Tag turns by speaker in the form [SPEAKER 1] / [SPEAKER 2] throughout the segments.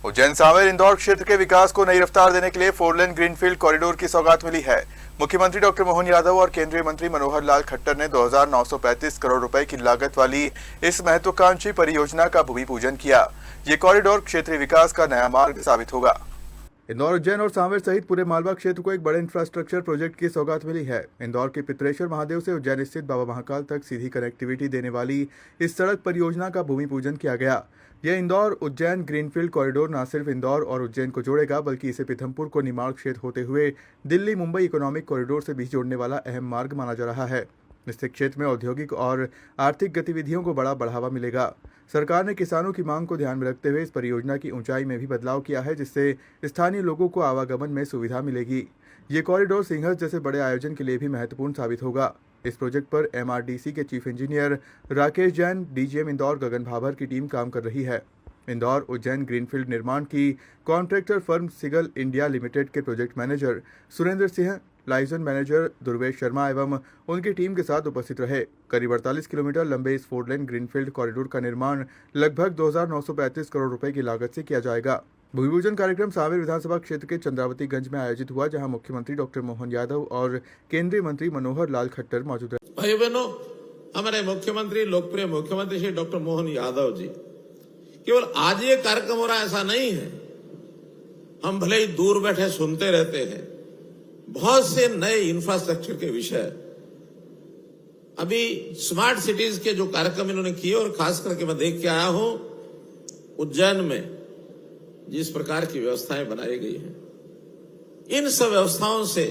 [SPEAKER 1] उज्जैन सांवेर इंदौर क्षेत्र के विकास को नई रफ्तार देने के लिए 4 लेन ग्रीनफील्ड कॉरिडोर की सौगात मिली है। मुख्यमंत्री डॉक्टर मोहन यादव और केंद्रीय मंत्री मनोहर लाल खट्टर ने 2,935 करोड़ रुपए की लागत वाली इस महत्वाकांक्षी परियोजना का भूमि पूजन किया। ये कॉरिडोर क्षेत्रीय विकास का नया मार्ग साबित होगा। इंदौर, उज्जैन और सांवेर सहित पूरे मालवा क्षेत्र को एक बड़े इंफ्रास्ट्रक्चर प्रोजेक्ट की सौगात मिली है। इंदौर के पित्रेश्वर महादेव से उज्जैन स्थित बाबा महाकाल तक सीधी कनेक्टिविटी देने वाली इस सड़क परियोजना का भूमि पूजन किया गया। यह इंदौर उज्जैन ग्रीनफील्ड कॉरिडोर न सिर्फ इंदौर और उज्जैन को जोड़ेगा, बल्कि इसे पीथमपुर को निर्माण क्षेत्र होते हुए दिल्ली मुंबई इकोनॉमिक कॉरिडोर से भी जोड़ने वाला अहम मार्ग माना जा रहा है। इससे क्षेत्र में औद्योगिक और आर्थिक गतिविधियों को बड़ा बढ़ावा मिलेगा। सरकार ने किसानों की मांग को ध्यान में रखते हुए इस परियोजना की ऊंचाई में भी बदलाव किया है, जिससे स्थानीय लोगों को आवागमन में सुविधा मिलेगी। ये कॉरिडोर सिंहस्थ जैसे बड़े आयोजन के लिए भी महत्वपूर्ण साबित होगा। इस प्रोजेक्ट पर MRDC के chief engineer Rakesh Jain, DGM Indore Gagan Bhabhar की टीम काम कर रही है। इंदौर उज्जैन ग्रीनफील्ड निर्माण की कॉन्ट्रैक्टर फर्म सिगल इंडिया लिमिटेड के project manager Surendra Singh, liaison manager Durvesh Sharma एवं उनकी टीम के साथ उपस्थित रहे। करीब 48 किलोमीटर लंबे इस 4 लेन ग्रीनफील्ड कॉरिडोर का निर्माण लगभग 2,935 करोड़ रुपए की लागत से किया जाएगा। भूमि पूजन कार्यक्रम सांवेर विधानसभा क्षेत्र के चंद्रावतीगंज में आयोजित हुआ, जहां मुख्यमंत्री डॉक्टर मोहन यादव और केंद्रीय मंत्री मनोहर लाल खट्टर मौजूद रहे।
[SPEAKER 2] भाई बहनों, हमारे मुख्यमंत्री, लोकप्रिय मुख्यमंत्री श्री डॉक्टर मोहन यादव जी, केवल आज ये कार्यक्रम हो रहा है ऐसा नहीं है। हम भले ही दूर बैठे सुनते रहते हैं बहुत से नए इंफ्रास्ट्रक्चर के विषय। अभी स्मार्ट सिटीज के जो कार्यक्रम इन्होंने किए, और खास करके मैं देख के आया हूं उज्जैन में जिस प्रकार की व्यवस्थाएं बनाई गई हैं, इन सब व्यवस्थाओं से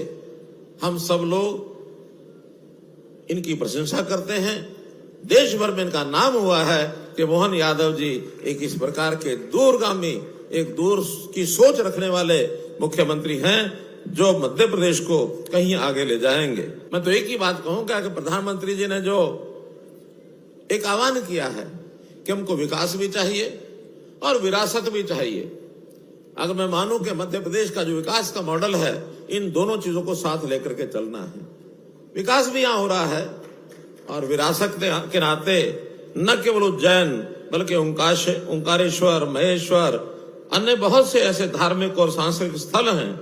[SPEAKER 2] हम सब लोग इनकी प्रशंसा करते हैं। देश भर में इनका नाम हुआ है कि मोहन यादव जी एक इस प्रकार के दूरगामी, एक दूर की सोच रखने वाले मुख्यमंत्री हैं, जो मध्य प्रदेश को कहीं आगे ले जाएंगे। मैं तो एक ही बात कहूंगा कि प्रधानमंत्री जी ने जो एक आह्वान किया है कि हमको विकास भी चाहिए और विरासत भी चाहिए। अगर मैं मानूं कि मध्य प्रदेश का जो विकास का मॉडल है, इन दोनों चीजों को साथ लेकर के चलना है। विकास भी यहां हो रहा है और विरासत के नाते न केवल उज्जैन बल्कि ओंकारेश्वर, महेश्वर, अन्य बहुत से ऐसे धार्मिक और सांस्कृतिक स्थल हैं,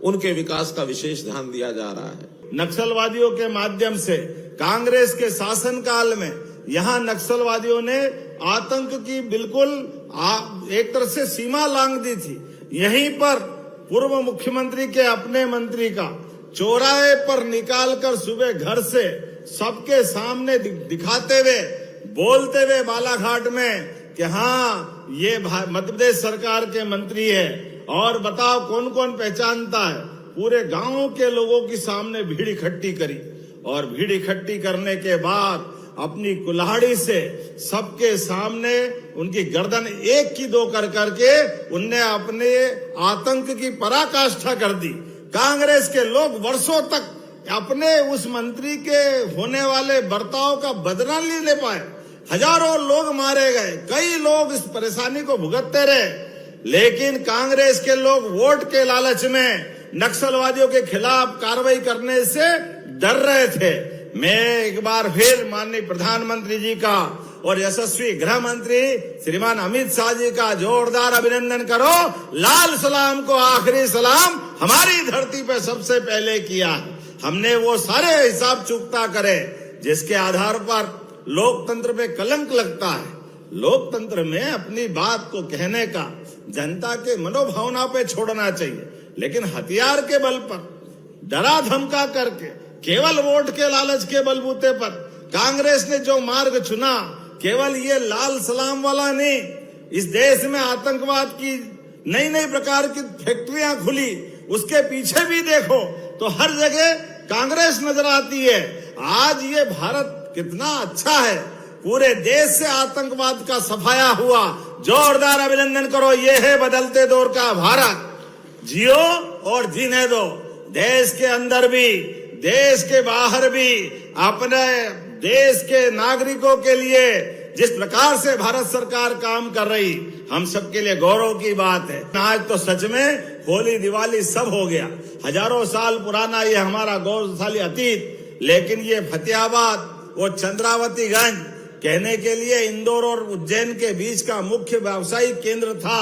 [SPEAKER 2] उनके विकास का विशेष ध्यान दिया जा रहा है।
[SPEAKER 3] नक्सलवादियों के माध्यम से कांग्रेस के शासनकाल में यहाँ नक्सलवादियों ने आतंक की बिल्कुल एक तरह से सीमा लांघ दी थी। यहीं पर पूर्व मुख्यमंत्री के अपने मंत्री का चौराहे पर निकालकर सुबह घर से सबके सामने दिखाते हुए, बोलते हुए बालाघाट में कि हाँ ये मध्य प्रदेश सरकार के मंत्री है और बताओ कौन कौन पहचानता है। पूरे गांव के लोगों के सामने भीड़ इकट्ठी करी और भीड़ इकट्ठी करने के बाद अपनी कुल्हाड़ी से सबके सामने उनकी गर्दन एक की दो कर करके उनने अपने आतंक की पराकाष्ठा कर दी। कांग्रेस के लोग वर्षों तक अपने उस मंत्री के होने वाले बर्ताव का बदला नहीं ले पाए। हजारों लोग मारे गए, कई लोग इस परेशानी को भुगतते रहे, लेकिन कांग्रेस के लोग वोट के लालच में नक्सलवादियों के खिलाफ कार्रवाई करने से डर रहे थे। मैं एक बार फिर माननीय प्रधानमंत्री जी का और यशस्वी गृह मंत्री श्रीमान अमित शाह जी का जोरदार अभिनंदन करो। लाल सलाम को आखिरी सलाम हमारी धरती पे सबसे पहले किया। हमने वो सारे हिसाब चुकता करे जिसके आधार पर लोकतंत्र पे कलंक लगता है। लोकतंत्र में अपनी बात को कहने का जनता के मनोभावना पे छोड़ना चाहिए, लेकिन हथियार के बल पर डरा धमका करके केवल वोट के लालच के बलबूते पर कांग्रेस ने जो मार्ग चुना, केवल ये लाल सलाम वाला नहीं, इस देश में आतंकवाद की नई नई प्रकार की फैक्ट्रियां खुली, उसके पीछे भी देखो तो हर जगह कांग्रेस नजर आती है। आज ये भारत कितना अच्छा है, पूरे देश से आतंकवाद का सफाया हुआ। जोरदार अभिनंदन करो। ये है बदलते दौर का भारत। जियो और जीने दो। देश के अंदर भी, देश के बाहर भी अपने देश के नागरिकों के लिए जिस प्रकार से भारत सरकार काम कर रही, हम सबके लिए गौरव की बात है। आज तो सच में होली दिवाली सब हो गया। हजारों साल पुराना ये हमारा गौरवशाली अतीत, लेकिन ये फतेहाबाद और चंद्रावतीगंज कहने के लिए इंदौर और उज्जैन के बीच का मुख्य व्यावसायिक केंद्र था।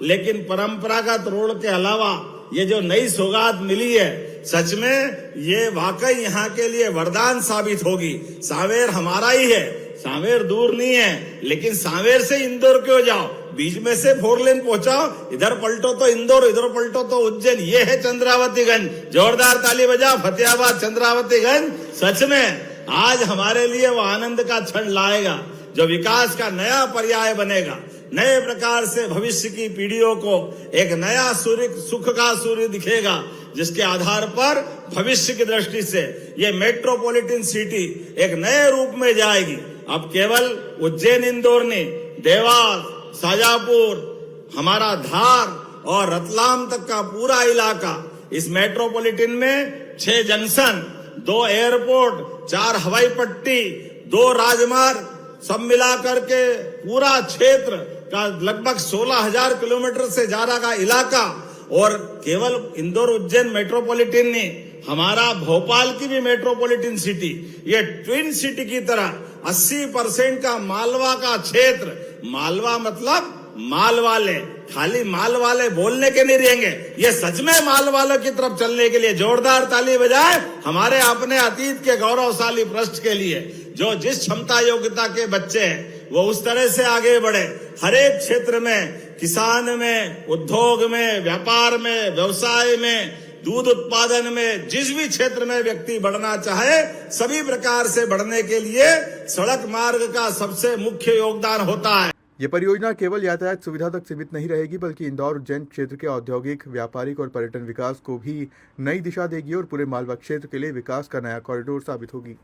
[SPEAKER 3] लेकिन परंपरागत रोड के अलावा ये जो नई सौगात मिली है, सच में ये वाकई यहाँ के लिए वरदान साबित होगी। सांवेर हमारा ही है, सांवेर दूर नहीं है, लेकिन सांवेर से इंदौर क्यों जाओ, बीच में से 4 लेन पहुंचाओ, इधर पलटो तो इंदौर, इधर पलटो तो उज्जैन। ये है चंद्रावतीगंज। जोरदार ताली बजाओ, फतेहाबाद चंद्रावतीगंज सच में आज हमारे लिए वो आनंद का क्षण लाएगा जो विकास का नया पर्याय बनेगा। नए प्रकार से भविष्य की पीढ़ियों को एक नया सूर्य, सुख का सूर्य दिखेगा, जिसके आधार पर भविष्य की दृष्टि से ये मेट्रोपॉलिटन सिटी एक नए रूप में जाएगी। अब केवल उज्जैन इंदौर नहीं, देवास, शाजापुर, हमारा धार और रतलाम तक का पूरा इलाका इस मेट्रोपॉलिटन में 6 जंक्शन, 2 एयरपोर्ट, 4 हवाई पट्टी, 2 राजमार्ग, सब मिलाकर के पूरा क्षेत्र का लगभग 16,000 किलोमीटर से ज्यादा का इलाका। और केवल इंदौर उज्जैन मेट्रोपॉलिटन नहीं, हमारा भोपाल की भी मेट्रोपॉलिटन सिटी, ये ट्विन सिटी की तरह 80% का मालवा का क्षेत्र, मालवा मतलब माल वाले, खाली माल वाले बोलने के नहीं रहेंगे, ये सच में माल वालों की तरफ चलने के लिए जोरदार ताली बजाए हमारे अपने अतीत के गौरवशाली पृष्ठ के लिए। जो जिस क्षमता योग्यता के बच्चे हैं वो उस तरह से आगे बढ़े, हर एक क्षेत्र में, किसान में, उद्योग में, व्यापार में, व्यवसाय में, दूध उत्पादन में, जिस भी क्षेत्र में व्यक्ति बढ़ना चाहे, सभी प्रकार से बढ़ने के लिए सड़क मार्ग का सबसे मुख्य योगदान होता है।
[SPEAKER 1] ये परियोजना केवल यातायात सुविधा तक सीमित नहीं रहेगी, बल्कि इंदौर उज्जैन क्षेत्र के औद्योगिक, व्यापारिक और पर्यटन विकास को भी नई दिशा देगी और पूरे मालवा क्षेत्र के लिए विकास का नया कॉरिडोर साबित होगी।